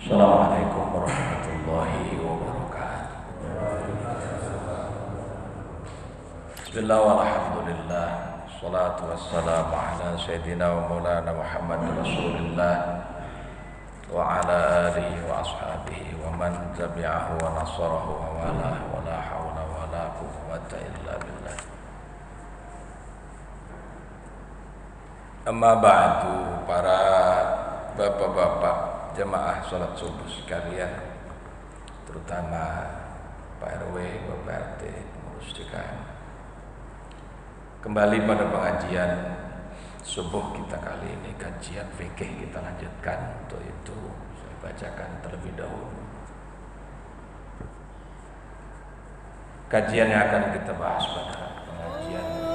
Assalamualaikum warahmatullahi wabarakatuh. Bismillah walhamdulillah. Salatu wassalamu ala sayyidina wa maulana Muhammad Rasulillah wa ala alihi wa ashabihi wa man tabi'ahu wa nasarahu wa wala wa la hawla wa la quwwata illa billah. Amma ba'du, para bapak-bapak jemaah sholat subuh sekalian, terutama Pak RW, Bapak RT, pengurus DKM. Kembali pada pengajian subuh kita kali ini, kajian fikih kita lanjutkan. Untuk itu saya bacakan terlebih dahulu kajian yang akan kita bahas pada pengajian.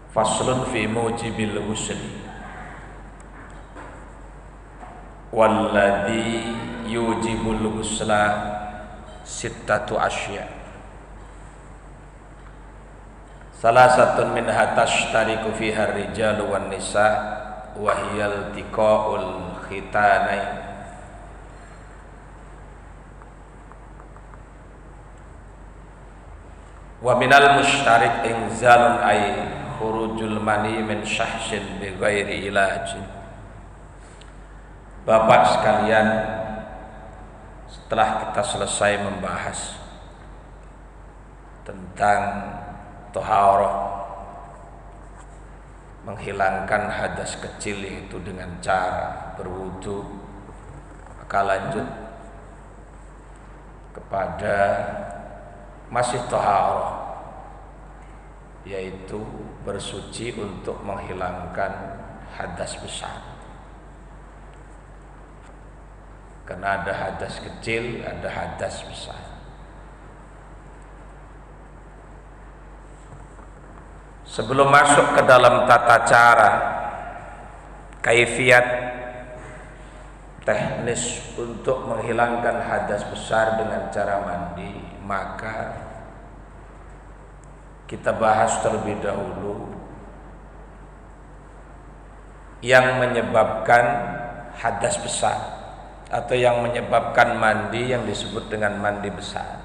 Faslun fi mujibil ghusli walladhi yujibul ghusla sittatu asya. Salasatun minha tashtariku fiha ar-rijalu wan nisa wa hiya iltiqa'ul khitanain wa minal mushtarik inzalun ay khurujul mani min syahshin bi ghairi ilajin. Bapak sekalian, setelah kita selesai membahas tentang thaharah, menghilangkan hadas kecil itu dengan cara berwudu, maka lanjut kepada masih thaharah, yaitu bersuci untuk menghilangkan hadas besar. Karena ada hadas kecil, ada hadas besar. Sebelum masuk ke dalam tata cara, kaifiat teknis untuk menghilangkan hadas besar dengan cara mandi, maka kita bahas terlebih dahulu yang menyebabkan hadas besar atau yang menyebabkan mandi yang disebut dengan mandi besar.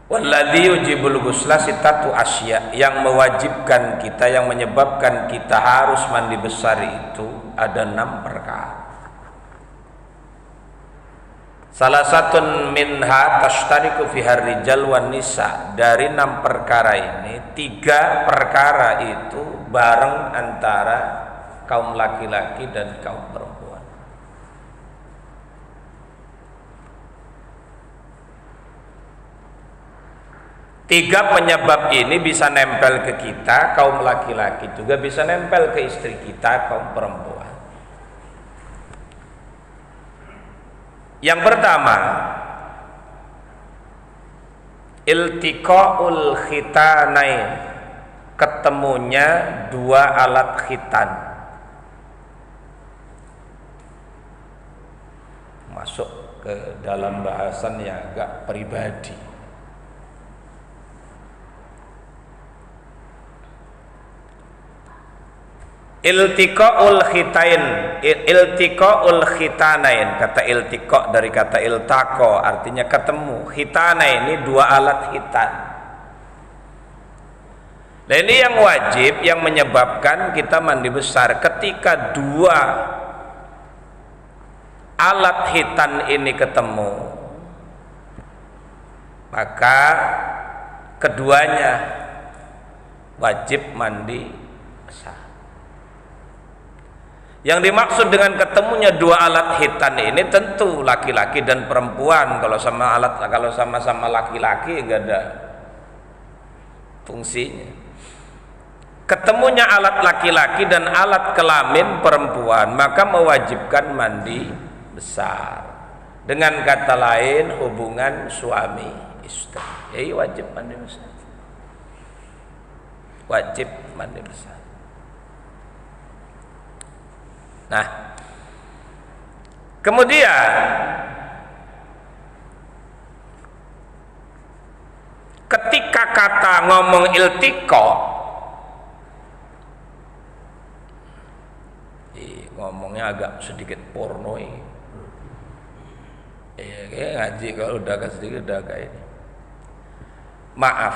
Walladhi yujibul ghusla sittatu asya, yang mewajibkan kita, yang menyebabkan kita harus mandi besar itu ada 6 perkara. Salah satu minha tashtariku fiha rijal wan nisa. Dari 6 perkara ini, 3 perkara itu bareng antara kaum laki-laki dan kaum perempuan. Tiga penyebab ini bisa nempel ke kita, kaum laki-laki, juga bisa nempel ke istri kita, kaum perempuan. Yang pertama, iltiqa'ul khitanain, ketemunya 2 alat khitan. Masuk ke dalam bahasan yang agak pribadi. Iltiqa'ul khitanain, kata iltiqa dari kata iltaqa, artinya ketemu. Khitana ini 2 alat khitan. Nah, ini yang wajib, yang menyebabkan kita mandi besar. Ketika 2 alat khitan ini ketemu, maka keduanya wajib mandi besar. Yang dimaksud dengan ketemunya 2 alat khitan ini tentu laki-laki dan perempuan. Kalau sama-sama laki-laki enggak ada fungsinya. ketemunya alat laki-laki dan alat kelamin perempuan, maka mewajibkan mandi besar. Dengan kata lain, hubungan suami istri, jadi wajib mandi besar. Wajib mandi besar. Nah, kemudian ketika kata ngomong iltiko, ngomongnya agak sedikit porno ini. Kayak ngaji kalau udah agak sedikit udah agak ini. Maaf.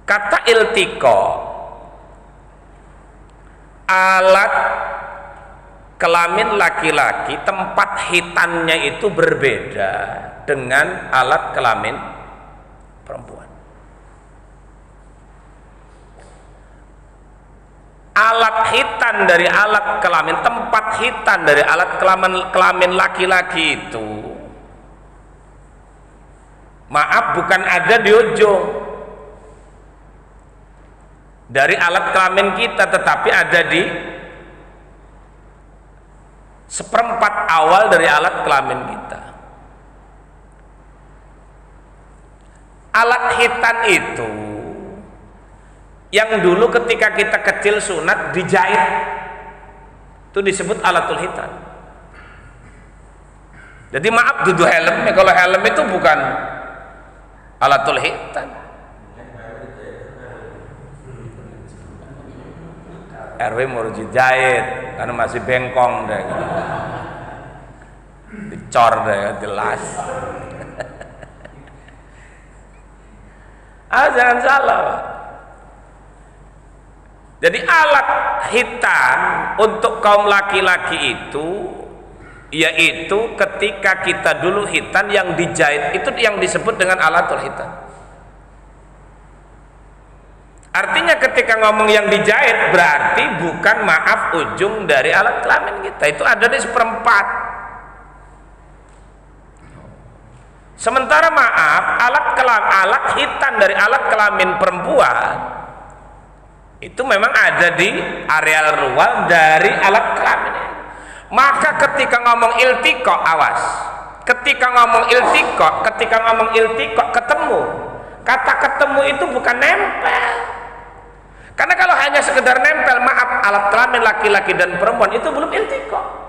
Kata iltiko, alat kelamin laki-laki tempat hitannya itu berbeda dengan alat kelamin perempuan. Alat hitan dari alat kelamin, tempat hitan dari alat kelamin laki-laki itu, maaf, bukan ada di ujung dari alat kelamin kita, tetapi ada di seperempat awal dari alat kelamin kita. Alat hitan itu yang dulu ketika kita kecil sunat dijahit, itu disebut alatul hitan. Jadi maaf, dudu helm, kalau helm itu bukan alatul hitan. RW mau dijahit karena masih bengkong deh, dicor deh, jelas. Jangan salah, Pak. Jadi alat hitan untuk kaum laki-laki itu, yaitu ketika kita dulu hitan yang dijahit, itu yang disebut dengan alatul hitan. Artinya ketika ngomong yang dijahit berarti bukan, maaf, ujung dari alat kelamin kita, itu ada di seperempat. Sementara maaf, alat hitan dari alat kelamin perempuan itu memang ada di areal luar dari alat kelamin. Maka ketika ngomong iltiko, awas. Ketika ngomong iltiko ketemu. Kata ketemu itu bukan nempel. Karena kalau hanya sekedar nempel, maaf, alat kelamin laki-laki dan perempuan itu belum iltiko.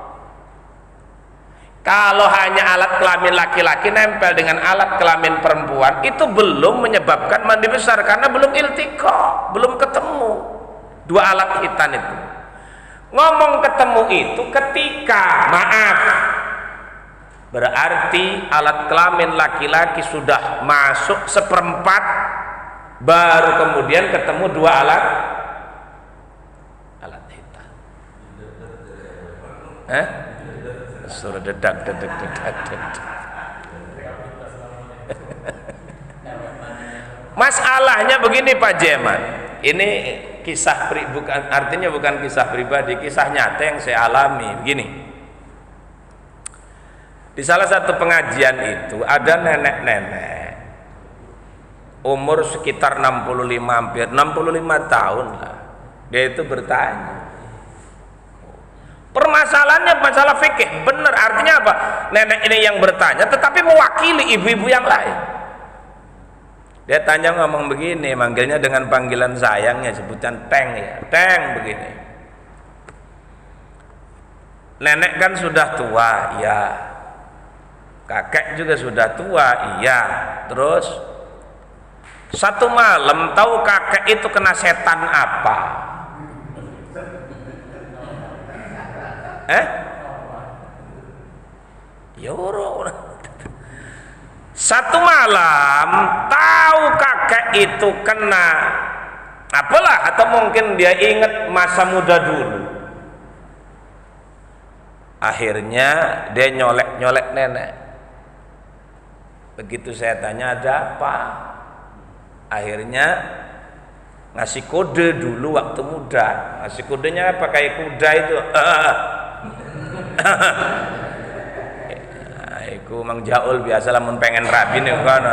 Kalau hanya alat kelamin laki-laki nempel dengan alat kelamin perempuan, itu belum menyebabkan mandi besar karena belum iltiko, belum ketemu dua alat hitan itu. Ngomong ketemu itu ketika, maaf, berarti alat kelamin laki-laki sudah masuk seperempat, baru kemudian ketemu dua alat hitan. Suruh dedak. Masalahnya begini Pak Jeman, ini kisah bukan, artinya bukan kisah pribadi, kisah nyata yang saya alami. Begini, di salah satu pengajian itu ada nenek-nenek umur sekitar 65, hampir 65 tahun lah. Dia itu bertanya, permasalahannya masalah fikih, benar, artinya apa? Nenek ini yang bertanya tetapi mewakili ibu-ibu yang lain. Dia tanya, ngomong begini, manggilnya dengan panggilan sayangnya, sebutan Teng ya, Teng, begini. Nenek kan sudah tua, iya. Kakek juga sudah tua, iya. Terus satu malam, tahu kakek itu kena setan apa? Satu malam tahu kakek itu kena apalah, atau mungkin dia ingat masa muda dulu. Akhirnya dia nyolek nenek. Begitu saya tanya ada apa, akhirnya ngasih kode dulu waktu muda. Ngasih kodenya apa, kayak kuda itu. Iku Mang Jaul biasa lamun pengen rabi nih kan.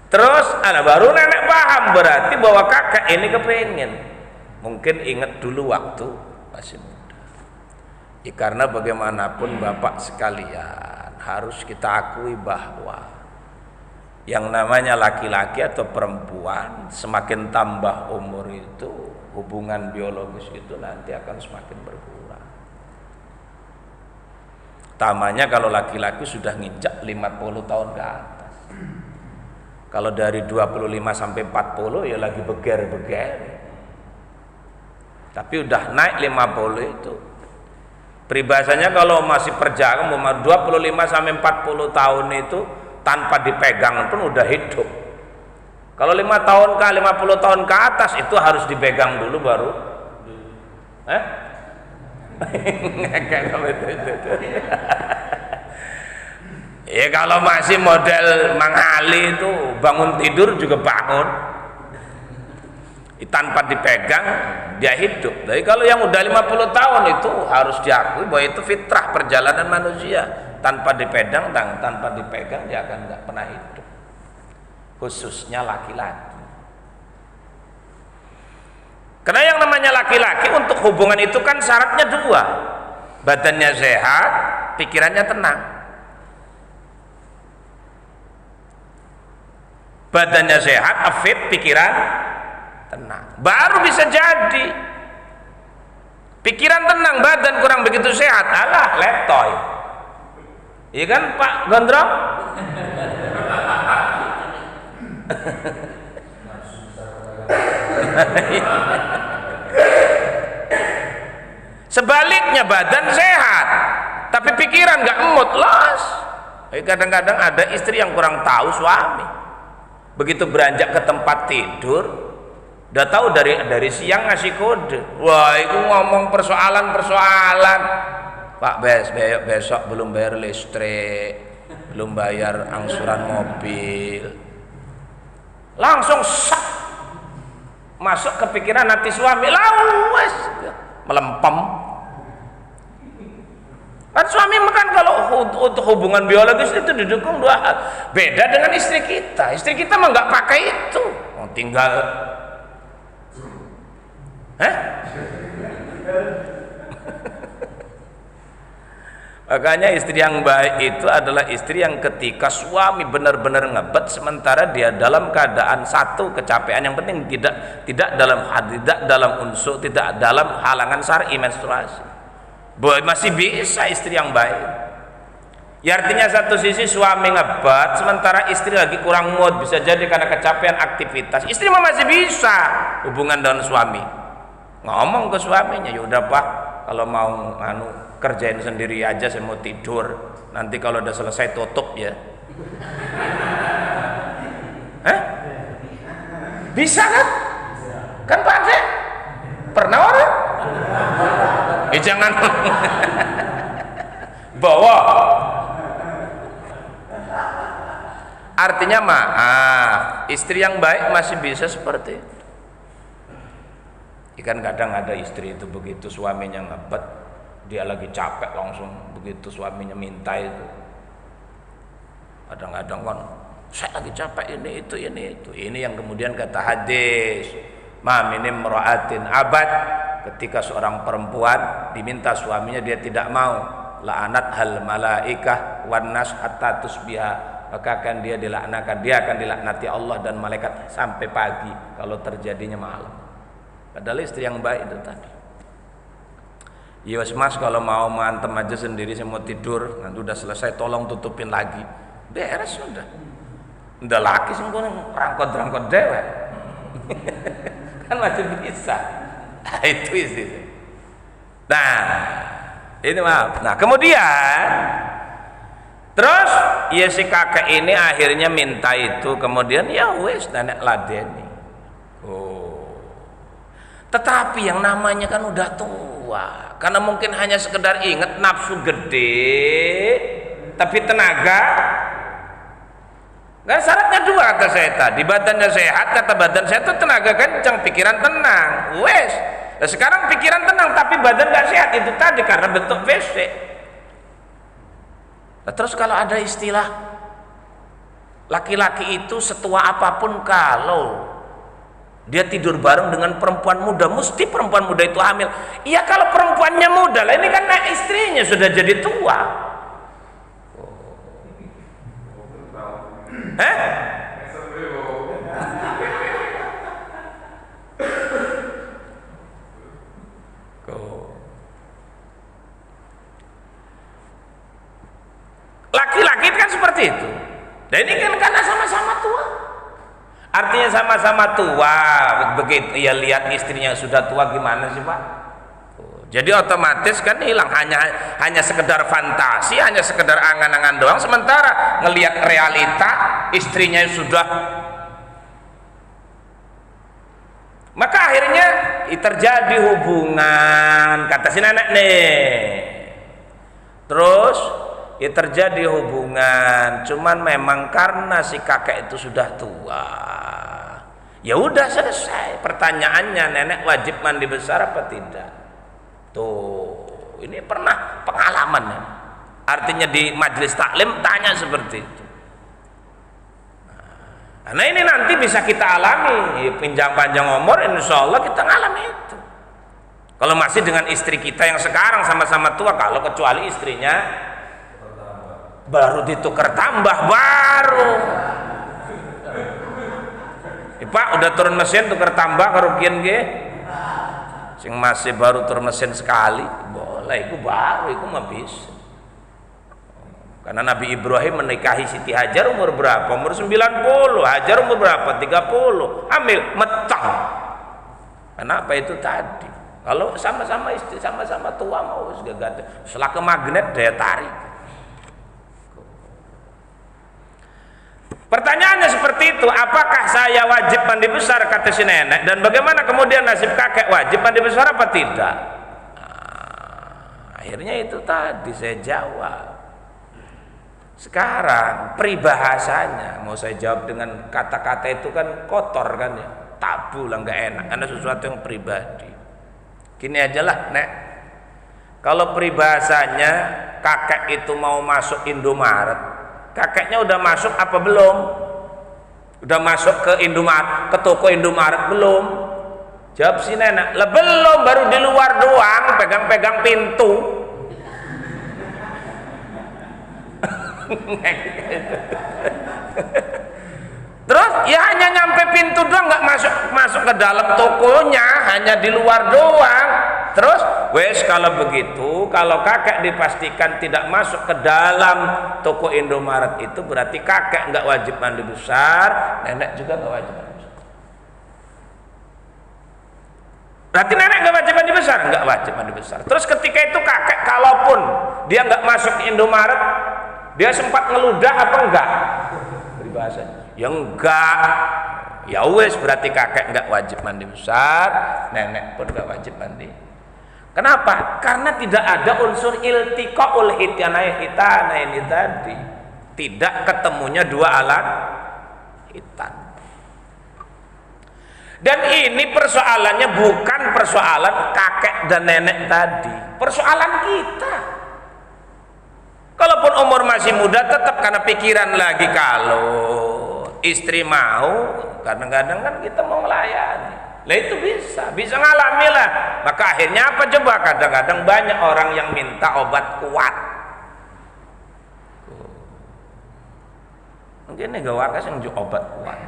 Terus baru nenek paham berarti bahwa kakek ini kepengen. Mungkin ingat dulu waktu masih muda. Karena bagaimanapun bapak sekalian harus kita akui bahwa yang namanya laki-laki atau perempuan semakin tambah umur itu hubungan biologis itu nanti akan semakin berkurang. Tamanya kalau laki-laki sudah nginjak 50 tahun ke atas. Kalau dari 25 sampai 40 ya lagi beger-beger. Tapi udah naik 50 itu. Peribahasanya kalau masih perjalanan umur 25 sampai 40 tahun itu tanpa dipegang pun udah hidup. Kalau 5 tahun ke 50 tahun ke atas itu harus dipegang dulu baru. Ya kalau masih model Mang Ali itu bangun tidur juga bangun tanpa dipegang dia hidup. Jadi kalau yang udah 50 tahun itu harus diakui bahwa itu fitrah perjalanan manusia, tanpa dipegang tanpa dipegang dia akan nggak pernah hidup, khususnya laki-laki. Karena yang namanya laki-laki untuk hubungan itu kan syaratnya dua, badannya sehat, pikirannya tenang. Badannya sehat, fit, pikiran tenang, baru bisa jadi. Pikiran tenang, badan kurang begitu sehat, alah letoy. Iya kan Pak Gondrong? Sebaliknya badan sehat tapi pikiran nggak emut, los. Kadang-kadang ada istri yang kurang tahu suami. Begitu beranjak ke tempat tidur, udah tahu dari siang ngasih kode. Wah, itu ngomong persoalan. Pak besok belum bayar listrik, belum bayar angsuran mobil. Langsung sak masuk kepikiran nanti suami, lawas melempem. Kan suami makan kalau untuk hubungan biologis itu didukung dua hal. Beda dengan istri kita. Istri kita mah nggak pakai itu. Mau tinggal, Makanya istri yang baik itu adalah istri yang ketika suami benar-benar ngebet sementara dia dalam keadaan satu kecapean, yang penting tidak dalam unsur, tidak dalam halangan syar'i menstruasi. Masih bisa istri yang baik. Ya artinya satu sisi suami ngebat sementara istri lagi kurang mood, bisa jadi karena kecapean aktivitas. Istri mah masih bisa hubungan dengan suami. Ngomong ke suaminya, ya udah Pak, kalau mau kerjain sendiri aja, saya mau tidur. Nanti kalau udah selesai tutup ya. Bisa kan? Kan Pak Ade? Pernah orang? Jangan bawa. Artinya maaf, istri yang baik masih bisa seperti itu. Kan kadang ada istri itu begitu suaminya ngebet, dia lagi capek langsung begitu suaminya minta itu. Kadang-kadang kan saya lagi capek ini itu. Ini yang kemudian kata hadis, ma min imra'atin abad, ketika seorang perempuan diminta suaminya dia tidak mau, la'anat hal malaikah wan nas hatta tusbiha, maka akan dia akan dilaknati Allah dan malaikat sampai pagi kalau terjadinya malam. Padahal istri yang baik itu tadi. Ya mas, kalau mau mantem aja sendiri, saya mau tidur, nanti udah selesai tolong tutupin lagi, beres sudah. Udah laki sengko rangkot dewek. Kan masih bisa. Nah, itu istri. Nah, ini maaf. Nah, kemudian terus ya si kakek ini akhirnya minta itu, kemudian ya wes nenek ladeni. Tetapi yang namanya kan udah tua, karena mungkin hanya sekedar ingat nafsu gede, tapi tenaga kan syaratnya dua kata saya tadi, badannya sehat, kata badan sehat itu tenaga kencang, pikiran tenang, wes. Nah, sekarang pikiran tenang tapi badan gak sehat, itu tadi karena bentuk fisik. Nah, terus kalau ada istilah laki-laki itu setua apapun kalau dia tidur bareng dengan perempuan muda, mesti perempuan muda itu hamil. Iya kalau perempuannya muda, lah ini kan istrinya sudah jadi tua. Laki-laki kan seperti itu. Dan ini kan karena sama-sama tua. Artinya sama-sama tua, begitu ya lihat istrinya sudah tua gimana sih Pak? Jadi otomatis kan hilang, hanya sekedar fantasi, hanya sekedar angan-angan doang. Sementara ngelihat realita istrinya sudah, maka akhirnya terjadi hubungan, kata si nenek nih. Terus ya terjadi hubungan, cuman memang karena si kakek itu sudah tua. Ya udah selesai. Pertanyaannya, nenek wajib mandi besar apa tidak? Tuh, ini pernah pengalaman ya. Artinya di majelis taklim tanya seperti itu. Nah ini nanti bisa kita alami, pinjang panjang umur insya Allah kita ngalami itu. Kalau masih dengan istri kita yang sekarang sama-sama tua, kalau kecuali istrinya baru ditukar tambah baru. Pak udah turun mesin tukar tambah kerugian ge. Sing masih baru turun mesin sekali, boleh, itu baru, itu mah bisa. Karena Nabi Ibrahim menikahi Siti Hajar umur berapa? Umur 90. Hajar umur berapa? 30. Hamil, metang. Kenapa itu tadi? Kalau sama-sama istri, sama-sama tua mau segala setelah ke magnet daya tarik. Pertanyaannya seperti itu, apakah saya wajib mandi besar kata si nenek, dan bagaimana kemudian nasib kakek, wajib mandi besar apa tidak? Nah, akhirnya itu tadi saya jawab. Sekarang peribahasanya mau saya jawab dengan kata-kata itu kan kotor kan ya, tabu lah, nggak enak karena sesuatu yang pribadi. Gini aja lah nek, kalau peribahasanya kakek itu mau masuk Indomaret, kakeknya udah masuk apa belum? Udah masuk ke Indomaret, ke toko Indomaret belum? Jawab si nenek, lah belum, baru di luar doang, pegang-pegang pintu. Terus ya hanya nyampe pintu doang, nggak masuk ke dalam tokonya, hanya di luar doang. Terus wes kalau begitu, kalau kakek dipastikan tidak masuk ke dalam toko Indomaret itu berarti kakek nggak wajib mandi besar, nenek juga nggak wajib mandi besar. Berarti nenek nggak wajib mandi besar, nggak wajib mandi besar. Terus ketika itu kakek kalaupun dia nggak masuk ke Indomaret, dia sempat ngeludah apa enggak? Peribahasanya, ya enggak. Ya wes berarti kakek nggak wajib mandi besar, nenek pun nggak wajib mandi. Kenapa? Karena tidak ada unsur iltiqaul hitana ini tadi. Tidak ketemunya dua alat hitan. Dan ini persoalannya bukan persoalan kakek dan nenek tadi, persoalan kita. Kalaupun umur masih muda tetap karena pikiran lagi, kalau istri mau, kadang-kadang kan kita mau melayani. Lah itu bisa ngalami lah. Maka akhirnya apa coba? Kadang-kadang banyak orang yang minta obat kuat. Mungkin ini gak wakas yang obat kuat.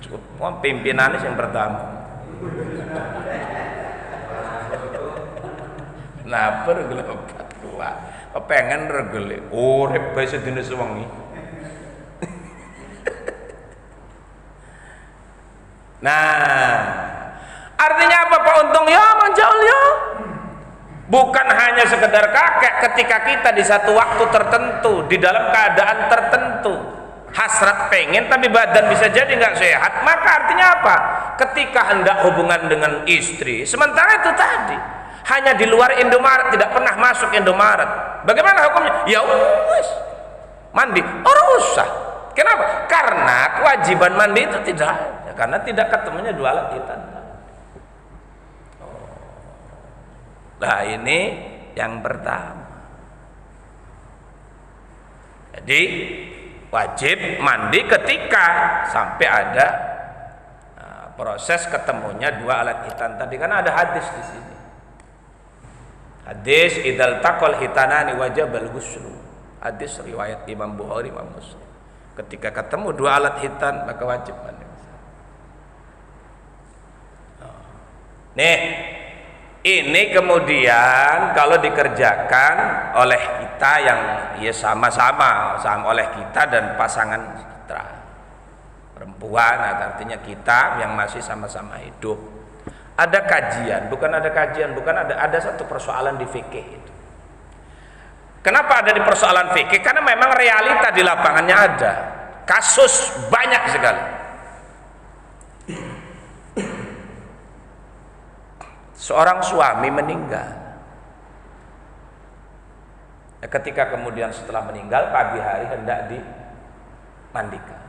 Cukup pimpinannya yang pertama. Napa regel obat kuat? Kepengen regel. Urip bae sedina sewengi. Nah, artinya apa Pak Untung? Ya manjaul ya. Bukan hanya sekedar kakek, ketika kita di satu waktu tertentu, di dalam keadaan tertentu, hasrat pengen tapi badan bisa jadi nggak sehat, maka artinya apa? Ketika hendak hubungan dengan istri, sementara itu tadi hanya di luar Indomaret, tidak pernah masuk Indomaret, bagaimana hukumnya? Ya wes mandi, orang usah. Kenapa? Karena kewajiban mandi itu tidak ada, karena tidak ketemunya dua alat hitan. Nah ini yang pertama. Jadi wajib mandi ketika sampai ada proses ketemunya dua alat hitan tadi. Karena ada hadis di sini. Hadis idzal taqal hitanani wajibal ghusl. Hadis riwayat Imam Bukhari, Imam Muslim. Ketika ketemu dua alat hitan maka wajib mandi. Nih, ini kemudian kalau dikerjakan oleh kita yang ya sama-sama oleh kita dan pasangan kita perempuan, artinya kita yang masih sama-sama hidup. Ada kajian, bukan ada satu persoalan di fikih itu. Kenapa ada di persoalan fikih? Karena memang realita di lapangannya ada. Kasus banyak sekali. Seorang suami meninggal. Ketika kemudian setelah meninggal pagi hari hendak dimandikan.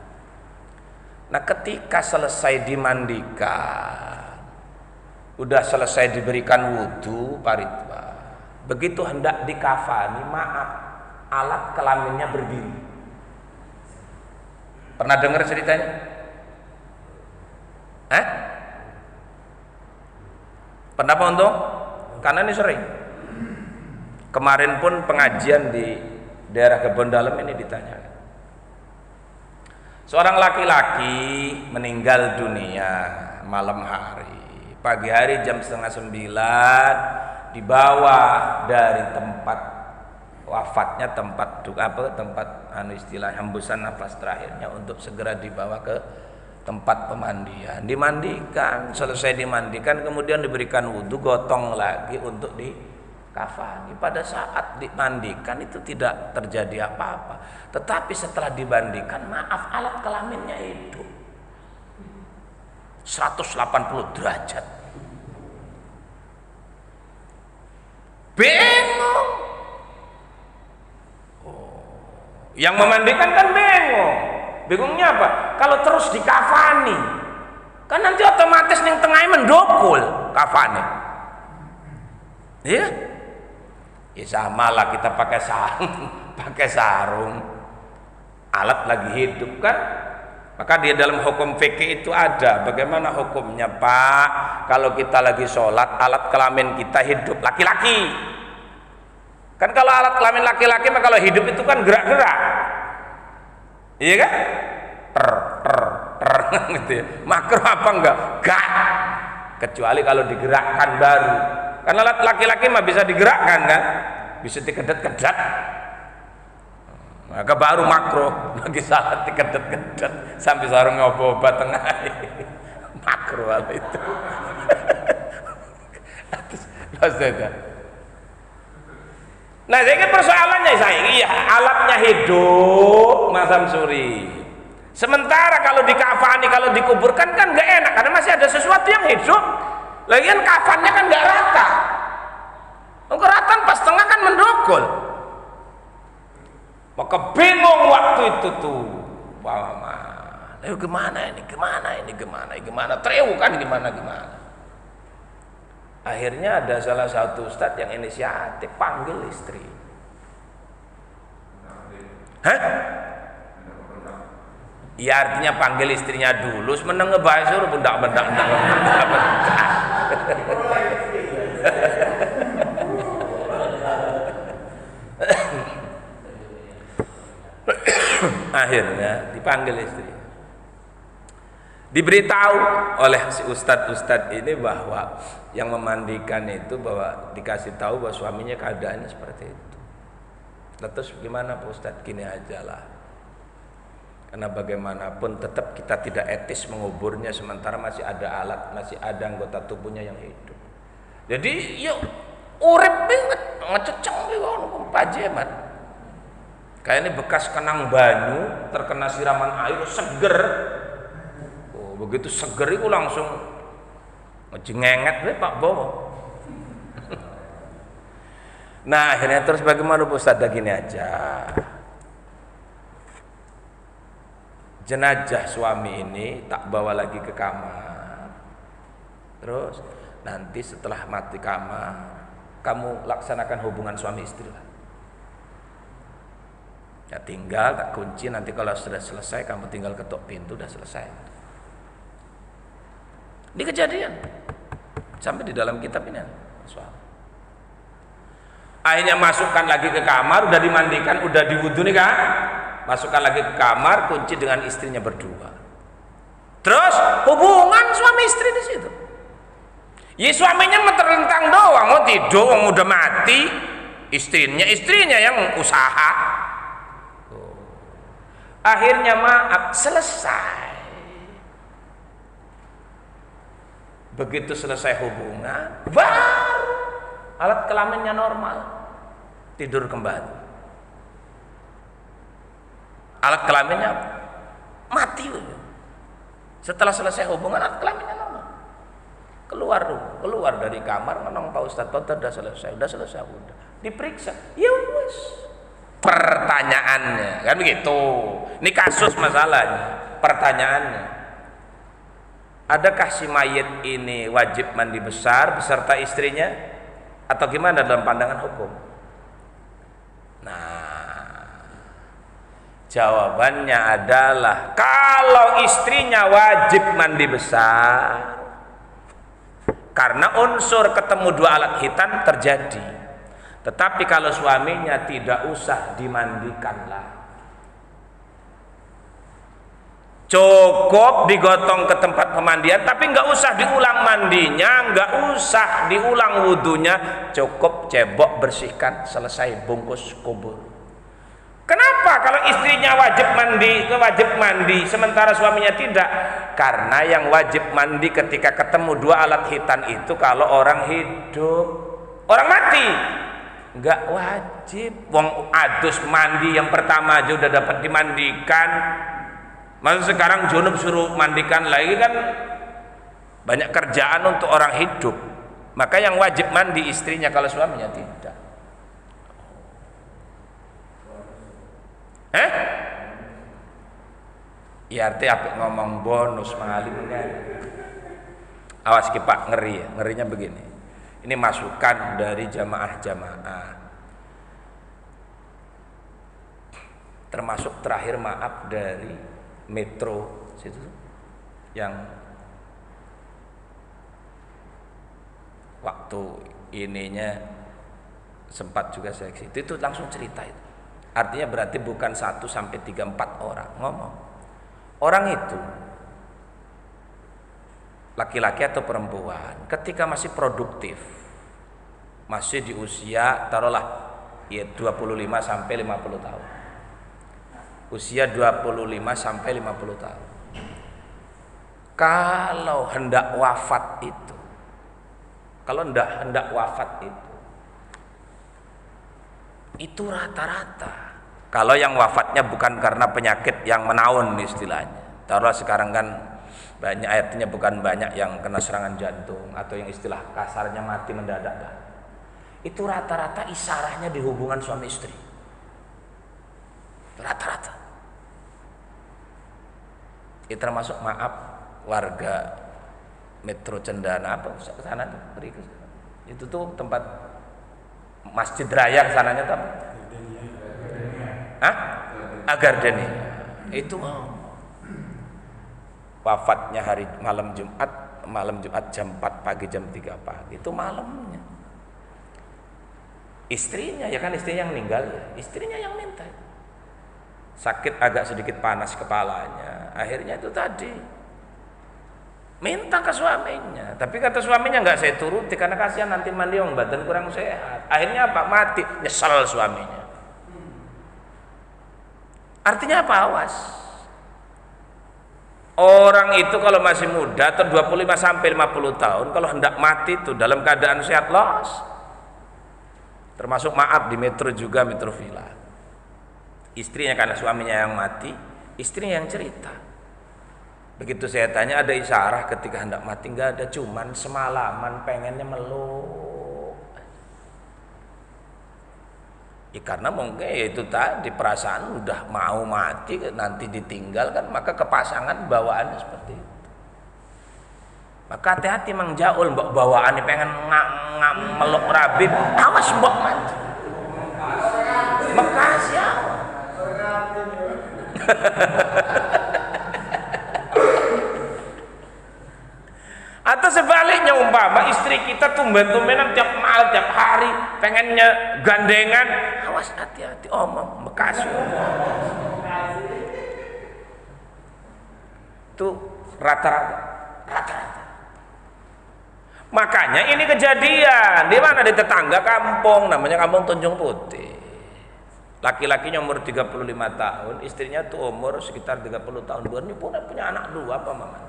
Nah, ketika selesai dimandikan, udah selesai diberikan wudhu, Pak Ridwan, begitu hendak dikafani, maaf, alat kelaminnya berdiri. Pernah dengar ceritanya? Pernah apa untuk? Karena ini sering. Kemarin pun pengajian di daerah Kebon Dalem ini ditanyakan. Seorang laki-laki meninggal dunia malam hari. Pagi hari jam 8:30 dibawa dari tempat wafatnya, tempat istilah hembusan nafas terakhirnya untuk segera dibawa ke tempat pemandian. Dimandikan, selesai dimandikan kemudian diberikan wudhu, gotong lagi untuk dikafani. Pada saat dimandikan itu tidak terjadi apa-apa, tetapi setelah dimandikan, maaf, alat kelaminnya hidup 180 derajat. Bingung. Yang memandikan kan bingung. Bingungnya apa? Kalau terus dikafani, kan nanti otomatis yang tengahnya mendokul kafani. Iya? Ya sama lah kita pakai sarung, alat lagi hidup kan? Maka di dalam hukum fikih itu ada bagaimana hukumnya, Pak, kalau kita lagi sholat alat kelamin kita hidup laki-laki. Kan kalau alat kelamin laki-laki maka kalau hidup itu kan gerak-gerak. Iya kan? Gitu ya. Makruh apa enggak? Enggak. Kecuali kalau digerakkan baru. Karena alat laki-laki mah bisa digerakkan kan? Bisa dikedet-kedet. Maka baru makruh. Lagi salat dikedet-kedet sampai sarung ngobat tengah. Makruh hal itu. Nah, ini persoalannya iya, alatnya hidup, Mas Samsuri. Sementara kalau dikafani, kalau dikuburkan kan nggak enak karena masih ada sesuatu yang hidup. Lagian kafannya kan nggak rata. Rata pas tengah kan mendokul. Maka bingung waktu itu tuh, Pak Maman. Gimana? Teriuk kan gimana? Akhirnya ada salah satu ustadz yang inisiatif panggil istri. Ya artinya panggil istrinya dulu, semeneng ngebahas bendak. Akhirnya dipanggil istri. Diberitahu oleh si ustadz ini bahwa yang memandikan itu bahwa dikasih tahu bahwa suaminya keadaannya seperti itu. Terus gimana Pak Ustadz? Gini aja lah. Karena bagaimanapun tetap kita tidak etis menguburnya sementara masih ada alat, masih ada anggota tubuhnya yang hidup. Jadi yuk urip banget ngececeng Pak Jemat. Kayak ini bekas kenang banyu terkena siraman air seger. Begitu seger itu langsung ngejengenget Pak Bowo. Nah akhirnya terus bagaimana Pak Ustadz? Gini aja, jenazah suami ini tak bawa lagi ke kamar, terus nanti setelah mati kamar kamu laksanakan hubungan suami istri lah. Ya tinggal tak kunci, nanti kalau sudah selesai kamu tinggal ketuk pintu, udah selesai. Ini kejadian sampai di dalam kitab ini. Akhirnya masukkan lagi ke kamar, udah dimandikan, udah diwudu nih kan, masukkan lagi ke kamar, kunci dengan istrinya berdua. Terus hubungan suami istri di situ. Ya suaminya terlentang doang, mau tidur, udah mati, istrinya yang usaha. Akhirnya maaf, selesai. Begitu selesai hubungan, baru alat kelaminnya normal, tidur kembali. Alat kelaminnya mati. Setelah selesai hubungan, alat kelaminnya normal. Keluar dari kamar, ngomong Pak Ustadz, udah selesai, udah diperiksa. Ya wes. Pertanyaannya kan begitu. Ini kasus masalahnya. Pertanyaannya, adakah si mayit ini wajib mandi besar beserta istrinya atau gimana dalam pandangan hukum? Nah, jawabannya adalah kalau istrinya wajib mandi besar karena unsur ketemu dua alat hitam terjadi. Tetapi kalau suaminya tidak usah dimandikanlah, cukup digotong ke tempat pemandian, tapi nggak usah diulang mandinya, nggak usah diulang wudhunya, cukup cebok bersihkan, selesai, bungkus kubur. Kenapa kalau istrinya wajib mandi sementara suaminya tidak? Karena yang wajib mandi ketika ketemu dua alat hitam itu kalau orang hidup. Orang mati nggak wajib. Wong adus mandi yang pertama aja udah dapat dimandikan, masa sekarang junub suruh mandikan lagi kan banyak kerjaan untuk orang hidup. Maka yang wajib mandi istrinya kalau suaminya tidak. Ya arti apa ngomong bonus mengalimnya. Awas ki Pak, ngeri ya. Ngerinya begini. Ini masukan dari jamaah-jamaah. Termasuk terakhir maaf dari Metro situ yang waktu ininya sempat juga saya itu langsung cerita itu. Artinya berarti bukan 1 sampai 3, 4 orang ngomong. Orang itu laki-laki atau perempuan ketika masih produktif, masih di usia taruhlah ya 25 sampai 50 tahun. Usia 25 sampai 50 tahun. Kalau hendak wafat itu, itu rata-rata. Kalau yang wafatnya bukan karena penyakit yang menaun istilahnya. Taruhlah sekarang kan banyak, artinya bukan banyak yang kena serangan jantung atau yang istilah kasarnya mati mendadak. Itu rata-rata isarahnya di hubungan suami istri. Rata-rata. Itu termasuk maaf warga Metro Cendana apa sana tuh, itu tuh tempat Masjid Raya sananya tuh apa? Gardenia. Itu wafatnya hari malam Jumat jam 4 pagi, jam 3 pagi. Itu malamnya. Istrinya, ya kan istrinya yang meninggal, istrinya yang minta. Sakit agak sedikit panas kepalanya. Akhirnya itu tadi minta ke suaminya, tapi kata suaminya nggak saya turuti karena kasihan nanti mandi yang badan kurang sehat. Akhirnya apa? Mati. Nyesel suaminya. Artinya apa? Awas. Orang itu kalau masih muda atau 25 sampai 50 tahun kalau hendak mati itu dalam keadaan sehat los. Termasuk maaf di Metro juga, Metro Villa. Istrinya karena suaminya yang mati, istrinya yang cerita. Begitu saya tanya ada isyarah ketika hendak mati, enggak ada, cuman semalaman pengennya meluk. Ya karena mungkin itu tadi perasaan udah mau mati nanti ditinggal kan, maka kepasangan bawaannya seperti itu. Maka hati-hati Mang Jaul mbok bawaannya pengen meluk Rabib, awas mbok mati. Makasih awas. Atau sebaliknya umpama istri kita tumben-tumbenan tiap malam tiap hari pengennya gandengan, awas hati-hati omong bekas itu rata-rata. Makanya ini kejadian di mana, di tetangga kampung, namanya kampung Tanjung Putih. Laki-lakinya umur 35 tahun, istrinya tuh umur sekitar 30 tahun. Baru punya anak 2 apa mama?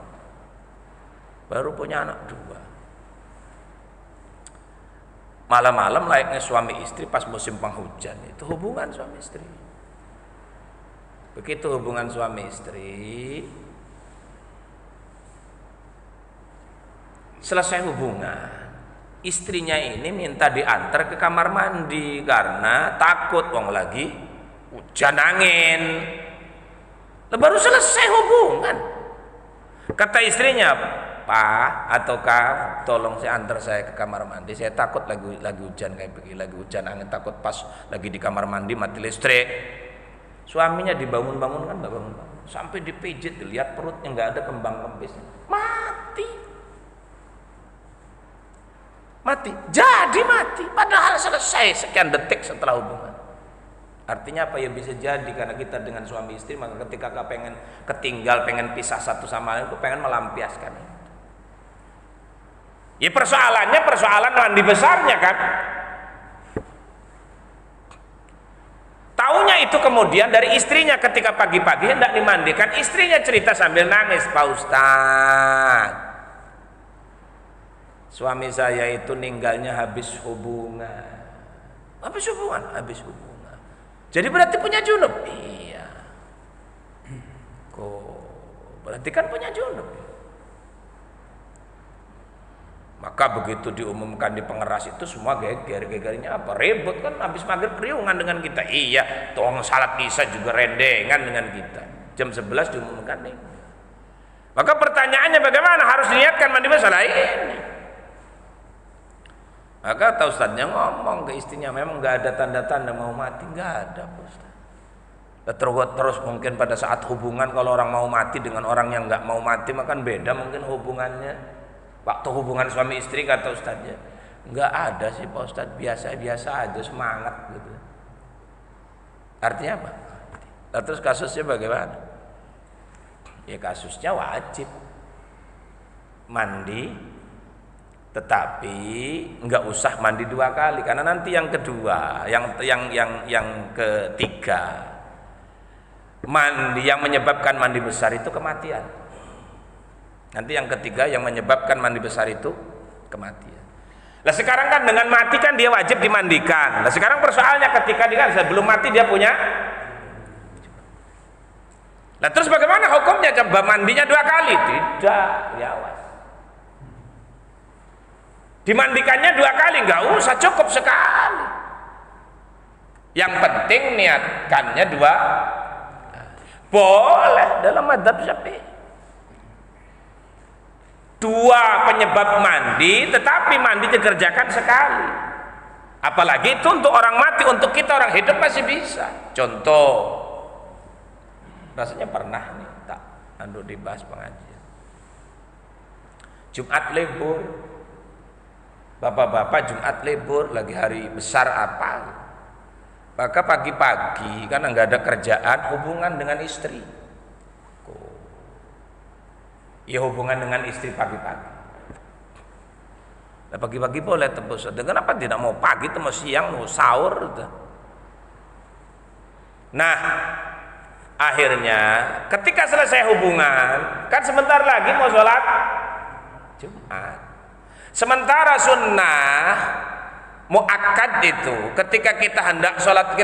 Baru punya anak 2. Malam-malam layaknya suami istri pas musim penghujan, itu hubungan suami istri. Begitu hubungan suami istri, selesai hubungan, istrinya ini minta diantar ke kamar mandi karena takut wong lagi hujan angin. Baru selesai hubungan, kata istrinya, Pak atau Kak, tolong saya antar saya ke kamar mandi, saya takut lagi hujan kayak begini, lagi hujan angin, takut pas lagi di kamar mandi mati listrik. Suaminya dibangun-bangun kan, nggak bangun-bangun, sampai dipijit, dilihat perutnya nggak ada kembang kempisnya, mati, jadi mati, padahal selesai sekian detik setelah hubungan. Artinya apa ya, bisa jadi karena kita dengan suami istri, maka ketika kau pengen ketinggal, pengen pisah satu sama lain, kau pengen melampiaskan itu. Ya persoalannya persoalan mandi besarnya kan. Taunya itu kemudian dari istrinya ketika pagi-pagi hendak dimandikan, istrinya cerita sambil nangis, Pak Ustaz, suami saya itu ninggalnya habis hubungan. Habis hubungan. Jadi berarti punya junub? Iya. Kok berarti kan punya junub. Maka begitu diumumkan di pengeras itu semua geger-gegernya apa? Ribut kan, habis maghrib riungan dengan kita. Iya, tolong salat isya juga rendengan dengan kita. Jam 11 diumumkan nih. Maka pertanyaannya bagaimana? Harus niatkan mandi masalah ini. Maka tahu Ustaznya ngomong ke istrinya, memang nggak ada tanda-tanda mau mati, nggak ada Ustaz. Terus mungkin pada saat hubungan, kalau orang mau mati dengan orang yang nggak mau mati, makan beda mungkin hubungannya. Waktu hubungan suami istri kata Ustaznya, nggak ada sih Pak Ustaz, biasa-biasa aja, semangat gitu. Artinya apa? Nah, terus kasusnya bagaimana? Ya kasusnya wajib mandi, tetapi nggak usah mandi 2 kali, karena nanti yang kedua, yang ketiga, mandi yang menyebabkan mandi besar itu kematian. Nanti yang ketiga yang menyebabkan mandi besar itu kematian. Nah sekarang kan dengan mati kan dia wajib dimandikan. Nah sekarang persoalannya ketika dia sebelum mati dia punya. Nah terus bagaimana hukumnya? Coba mandinya 2 kali? Tidak, ya awas. Dimandikannya 2 kali, nggak usah, cukup sekali. Yang penting niatkannya 2. Boleh dalam madzhab Syafi'i. 2 penyebab mandi, tetapi mandi dikerjakan sekali. Apalagi itu untuk orang mati, untuk kita orang hidup masih bisa. Contoh, rasanya pernah nih tak dibahas pengajian. Jumat libur, bapak-bapak Jumat libur, lagi hari besar apa? Maka pagi-pagi karena nggak ada kerjaan, hubungan dengan istri. Ya hubungan dengan istri pagi-pagi. Nah, pagi-pagi boleh tebus. Kenapa tidak mau pagi, itu mau siang, mau sahur gitu. Nah, akhirnya ketika selesai hubungan, kan sebentar lagi mau sholat Jumat. Sementara sunnah muakkad itu ketika kita hendak sholat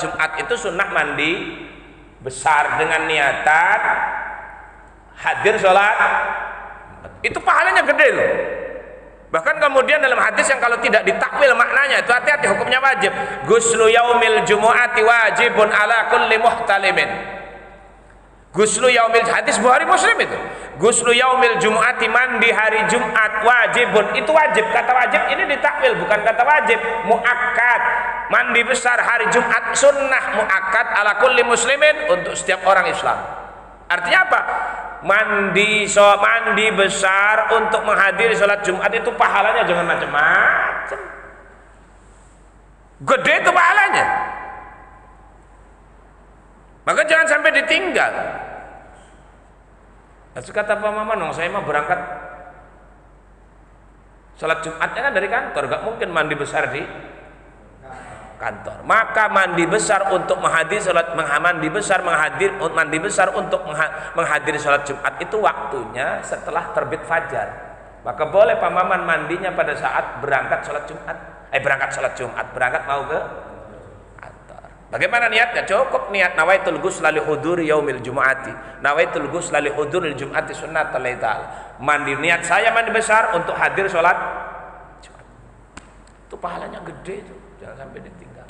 Jumat itu sunnah mandi besar dengan niatan hadir sholat, itu pahalanya gede loh. Bahkan kemudian dalam hadis yang kalau tidak ditakwil maknanya itu hati-hati, hukumnya wajib. Ghuslu yaumil jumu'ati wajibun ala kulli muhtalimin. Ghuslu yaumil, hadis Bukhari Muslim itu. Ghuslu yaumil jumu'ati, mandi hari Jumat wajibun, itu wajib. Kata wajib ini ditakwil, bukan kata wajib muakkad. mandi besar hari Jumat sunnah muakkad ala kulli muslimin untuk setiap orang Islam. Artinya apa? Mandi besar untuk menghadiri sholat Jumat itu pahalanya jangan macam-macam. Gede itu pahalanya. Maka jangan sampai ditinggal. Lalu kata Pak Maman, saya mah berangkat sholat Jumatnya kan dari kantor, gak mungkin mandi besar di kantor. Maka mandi besar untuk menghadiri sholat, mandi besar untuk menghadiri sholat Jumat itu waktunya setelah terbit fajar. Maka boleh Pak Maman mandinya pada saat berangkat sholat Jumat, berangkat mau ke kantor. Bagaimana niatnya? Cukup niat nawaitul ghusla li huduri yaumil jumu'ati, nawaitul ghusla li huduril jumu'ati sunnatal lail. Mandi, niat saya mandi besar untuk hadir sholat Jumat. Itu pahalanya gede itu. Jangan sampai ditinggal.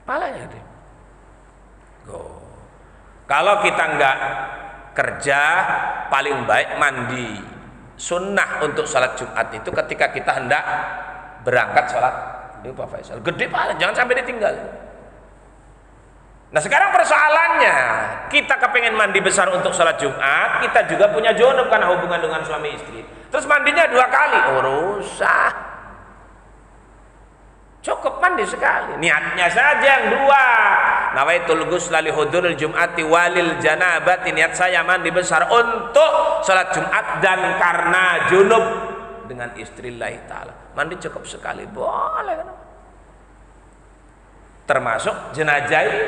Pahalanya gede. Kalau kita enggak kerja, paling baik mandi sunnah untuk sholat Jumat itu ketika kita hendak berangkat sholat. Itu Pak Faisal. Gede pahala, jangan sampai ditinggal. Nah sekarang persoalannya, kita kepengen mandi besar untuk sholat Jumat, kita juga punya junub karena hubungan dengan suami istri. Terus mandinya 2 kali, rusak. Cukup mandi sekali, niatnya saja yang 2. Nawaitul ghusla li huduril jum'ati walil janabati, niat saya mandi besar untuk sholat Jumat dan karena junub dengan istri Allah Ta'ala. Mandi cukup sekali, boleh. Termasuk jenazah ini.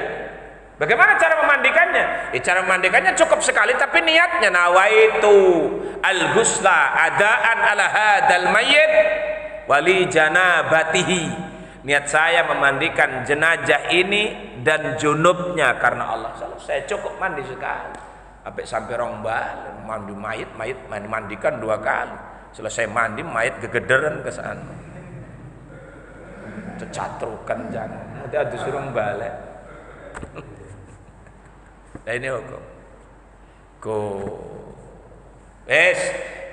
Bagaimana cara memandikannya? Cara memandikannya cukup sekali, tapi niatnya nawaitu al-ghusla adaan ala hadal mayyit wali janabatihi. Niat saya memandikan jenazah ini dan junubnya karena Allah. Saya cukup mandi sekali. Sampai rong bal, mandi mayit mandikan 2 kali. Selesai mandi mayit gegederan ke sana. Cecatrukan jangan. Nanti ada suruh balik. Nah ini hukum.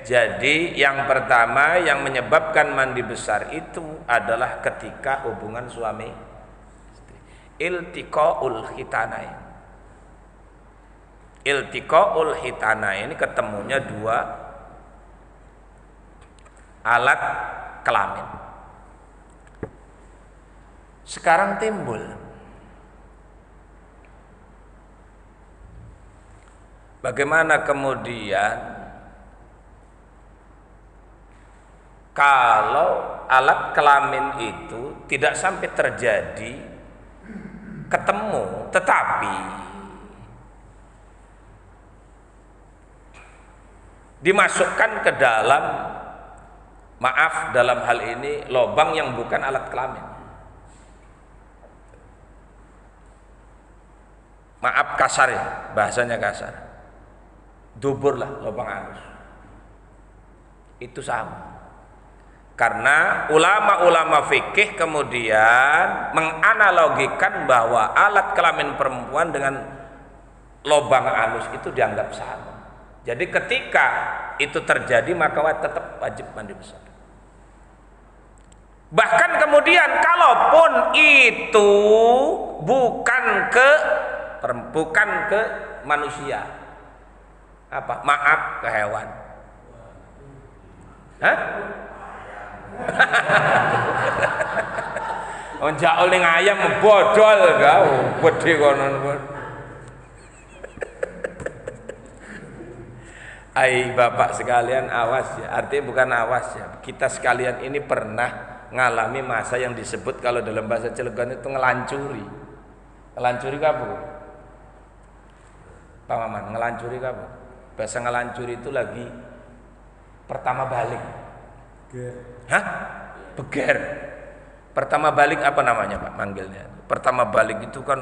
Jadi yang pertama yang menyebabkan mandi besar itu adalah ketika hubungan suami istri. Iltiqaul khitanain. Iltiqaul khitanain ini ketemunya 2 alat kelamin. Sekarang timbul bagaimana kemudian kalau alat kelamin itu tidak sampai terjadi ketemu, tetapi dimasukkan ke dalam, maaf dalam hal ini, lobang yang bukan alat kelamin. Maaf kasar ya, bahasanya kasar. Dubur lah, lobang anus. Itu sama. Karena ulama-ulama fikih kemudian menganalogikan bahwa alat kelamin perempuan dengan lobang anus itu dianggap sama. Jadi ketika itu terjadi maka tetap wajib mandi besar. Bahkan kemudian kalaupun itu bukan ke manusia, maaf ke hewan. Hah? Jaul ning ayam bodol kau, gede konon. Bapak sekalian awas ya, artinya bukan awas ya. Kita sekalian ini pernah ngalami masa yang disebut kalau dalam bahasa Cilegon itu ngelancuri. Ngelancuri kamu? Pak Maman, ngelancuri kamu? Bahasa ngelancuri itu lagi pertama balik. Hah? Beger. Pertama balik apa namanya Pak manggilnya? Pertama balik itu kan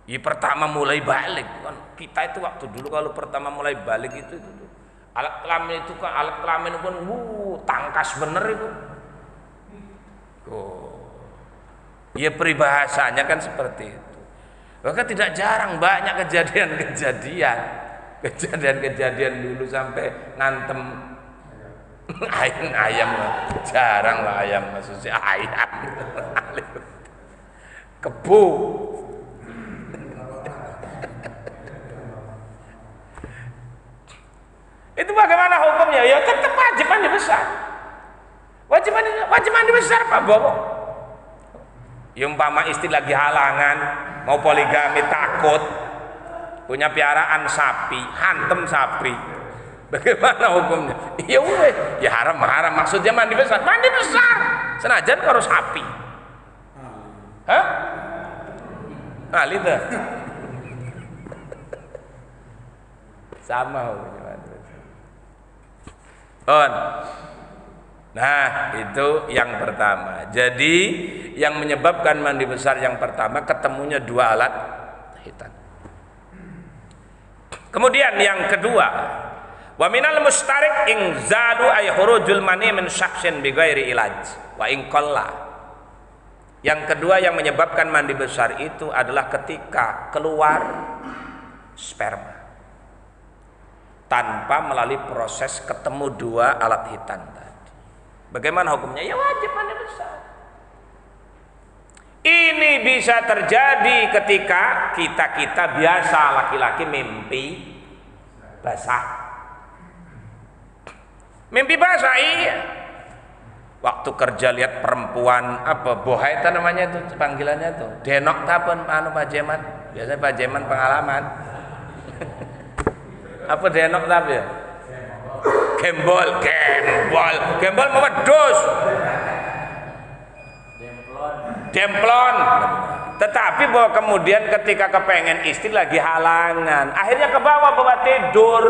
pertama mulai balik kan. Kita itu waktu dulu kalau pertama mulai balik itu alat kelamin itu kan, alat kelamin pun tangkas bener itu. Ya peribahasanya kan seperti itu. Maka tidak jarang banyak kejadian dulu sampai ngantem Ayam jarang lah ayam, maksudnya ayam. Kebo. Itu bagaimana hukumnya? Ya tetap wajib mandi besar. Wajib mandi besar Pak Bowo. Ya umpama istri lagi halangan, mau poligami takut, punya piaraan sapi, hantem sapi. Bagaimana hukumnya? Ya weh, ya haram maksudnya mandi besar. Mandi besar. Senajan karo sapi. Hah? Ali dah. Sama hukumnya mandi besar. Nah, itu yang pertama. Jadi yang menyebabkan mandi besar yang pertama ketemunya dua alat hitan. Kemudian yang kedua, wa minal mustarik inzalu ay khurujul mani min syakhsin bi ghairi ilaj wa in qalla. Yang kedua yang menyebabkan mandi besar itu adalah ketika keluar sperma tanpa melalui proses ketemu dua alat hitan tadi. Bagaimana hukumnya? Ya wajib mandi besar. Ini bisa terjadi ketika kita biasa laki-laki mimpi basah. Mimpi basah, iya. Waktu kerja lihat perempuan apa bohai itu namanya itu panggilannya tuh. Denok tapen Pak Jeman. Biasanya Pak Jeman pengalaman. Apa denok tapi ya? Gembol mewedus. Demplon. Tetapi bahwa kemudian ketika kepengen istri lagi halangan, akhirnya ke bawah bawa tidur.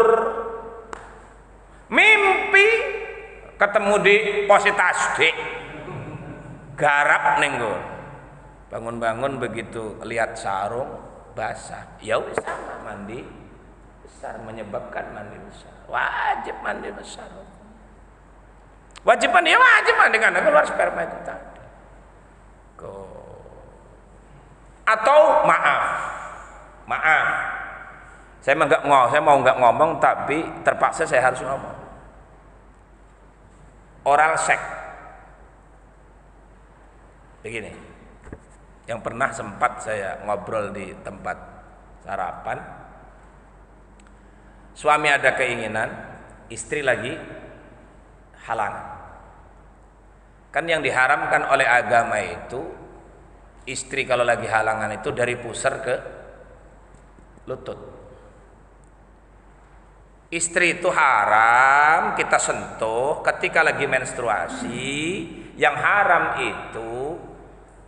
Mimpi ketemu di positas dik. Garap nenggo. Bangun-bangun begitu lihat sarung basah. Ya wis sama mandi besar, menyebabkan mandi besar. Wajib mandi besar. Wajib mandi karena keluar sperma itu tadi. Atau maaf, saya mau nggak ngomong tapi terpaksa saya harus ngomong. Oral seks, begini, yang pernah sempat saya ngobrol di tempat sarapan, suami ada keinginan, istri lagi halangan. Kan yang diharamkan oleh agama itu, istri kalau lagi halangan itu dari pusar ke lutut. Istri itu haram kita sentuh ketika lagi menstruasi. Yang haram itu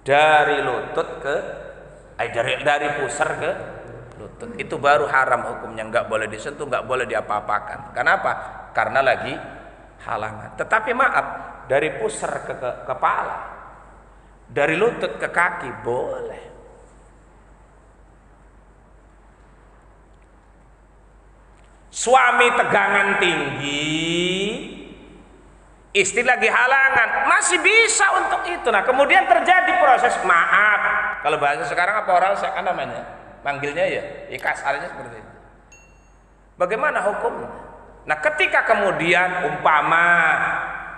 dari lutut ke dari pusar ke lutut. Itu baru haram hukumnya, nggak boleh disentuh, nggak boleh diapa-apakan. Kenapa? Karena lagi halangan. Tetapi maaf, dari pusar ke kepala, dari lutut ke kaki boleh. Suami tegangan tinggi, istri lagi halangan, masih bisa untuk itu. Nah kemudian terjadi proses maaf. Kalau bahasa sekarang apa oral seks namanya? Manggilnya ya kasarnya seperti itu. Bagaimana hukumnya? Nah ketika kemudian umpama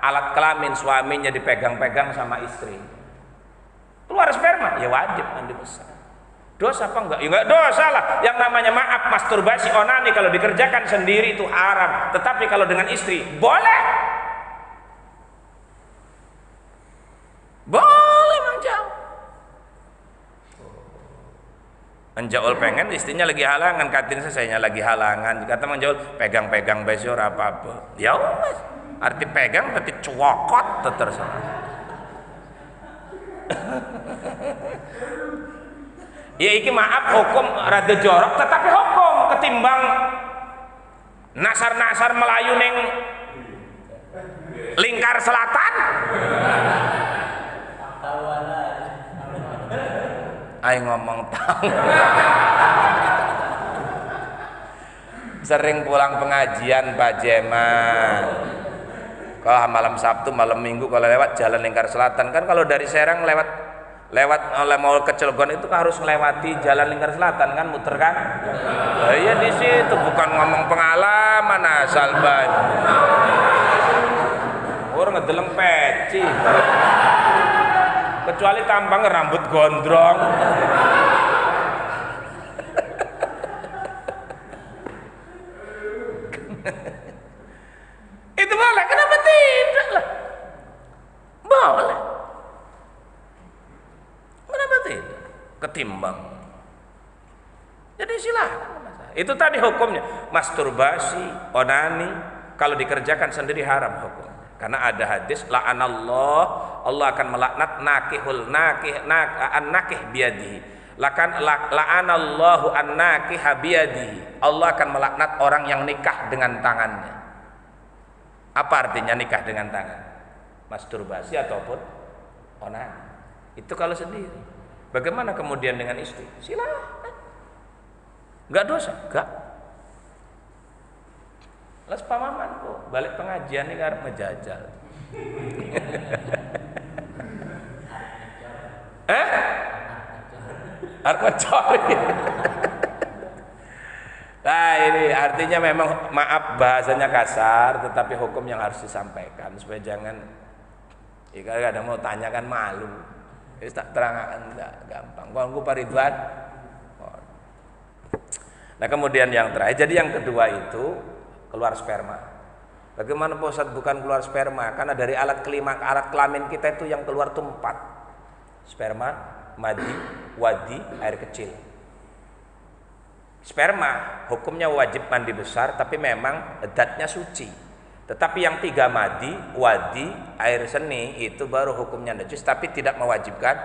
alat kelamin suaminya dipegang-pegang sama istri, keluar sperma, ya wajib mandi besar. Dosa apa enggak? Ya enggak dosa lah. Yang namanya maaf, masturbasi, onani kalau dikerjakan sendiri itu haram. Tetapi kalau dengan istri boleh. Boleh menjauh. Menjauh pengen istrinya lagi halangan, katin saya lagi halangan. Kata menjauh pegang-pegang besok apa-apa. Ya wes. Arti pegang berarti cuwokot terserah. Ya iki maaf hukum rada jorok tetapi hukum ketimbang nasar-nasar Melayu neng lingkar selatan. Ayo ngomong tahu. Sering pulang pengajian Pak Jeman. Kalau malam Sabtu, malam Minggu kalau lewat jalan lingkar selatan kan, kalau dari Serang lewat oleh mau ke Cilegon itu kan harus melewati jalan lingkar selatan kan, muter kan? Iya di situ, bukan ngomong pengalaman asal baik. Orang ngedeleng peci. Kecuali tampang rambut gondrong. Itu boleh, kenapa tidak lah? Boleh. Kenapa tidak? Ketimbang. Jadi silakan. Itu tadi hukumnya. Masturbasi, onani, kalau dikerjakan sendiri haram hukum. Karena ada hadis, la'anallah, Allah akan melaknat nakihul nakih biyadihi. La'anallahu an-nakih biyadihi. Allah akan melaknat orang yang nikah dengan tangannya. Apa artinya nikah dengan tangan? Masturbasi ataupun onani. Itu kalau sendiri. Bagaimana kemudian dengan istri? Silakan. Enggak dosa? Enggak. Las pamaman kok balik pengajian ini harus ngejajal. Harus ngecori. Nah ini artinya memang maaf bahasanya kasar, tetapi hukum yang harus disampaikan supaya jangan kadang mau tanya kan malu. Wis tak terangkan enggak gampang. Kalau Pak Ridwan. Nah kemudian yang terakhir, jadi yang kedua itu keluar sperma. Bagaimana Pak Ustadz bukan keluar sperma? Karena dari alat kelamin kita itu yang keluar tuh 4. Sperma, madi, wadi, air kecil. Sperma hukumnya wajib mandi besar, tapi memang zatnya suci. Tetapi yang 3 madi, wadi, air seni itu baru hukumnya najis, tapi tidak mewajibkan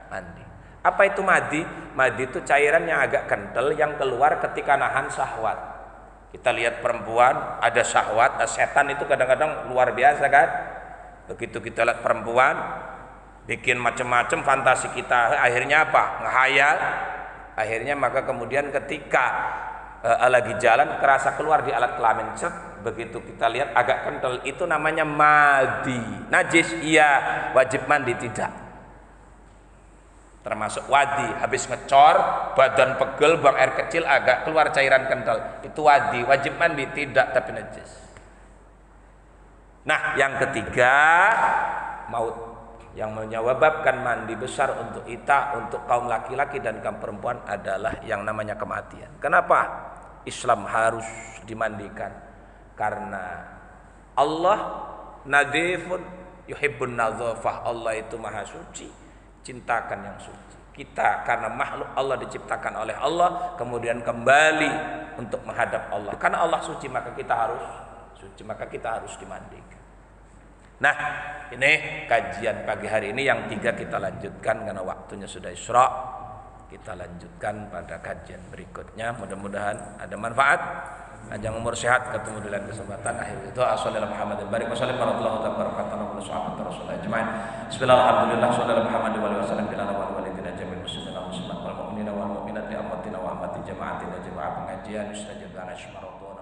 mandi. Apa itu madi? Madi itu cairan yang agak kental yang keluar ketika nahan syahwat. Kita lihat perempuan ada syahwat, setan itu kadang-kadang luar biasa kan. Begitu kita lihat perempuan bikin macam-macam fantasi kita, akhirnya apa? Ngehayal. Akhirnya maka kemudian ketika lagi jalan kerasa keluar di alat kelamin, begitu kita lihat agak kental, itu namanya madi. Najis iya, wajib mandi tidak. Termasuk wadi, habis ngecor, badan pegel, buang air kecil, agak keluar cairan kental, itu wadi, wajib mandi tidak, tapi najis. Nah yang ketiga, maut. Yang menyebabkan mandi besar untuk untuk kaum laki-laki dan kaum perempuan adalah yang namanya kematian. Kenapa Islam harus dimandikan? Karena Allah nadhifun yuhibbun nadzafah. Allah itu maha suci, cintakan yang suci. Kita karena makhluk Allah diciptakan oleh Allah, kemudian kembali untuk menghadap Allah. Karena Allah suci, maka kita harus suci, maka kita harus dimandikan. Nah, ini kajian pagi hari ini yang 3 kita lanjutkan karena waktunya sudah Isra. Kita lanjutkan pada kajian berikutnya. Mudah-mudahan ada manfaat. Panjang umur sehat, ketemu di lain kesempatan. Akhir itu assalamualaikum warahmatullahi wabarakatuh. Bismillahirrahmanirrahim. Sallallahu Muhammad wa sallam bila nawal walidina jamil muslimin wal muslimat wal mu'minina wal mu'minat li amwatina wa amwati jama'atina jamaah pengajian mustajab dan asmaratullah.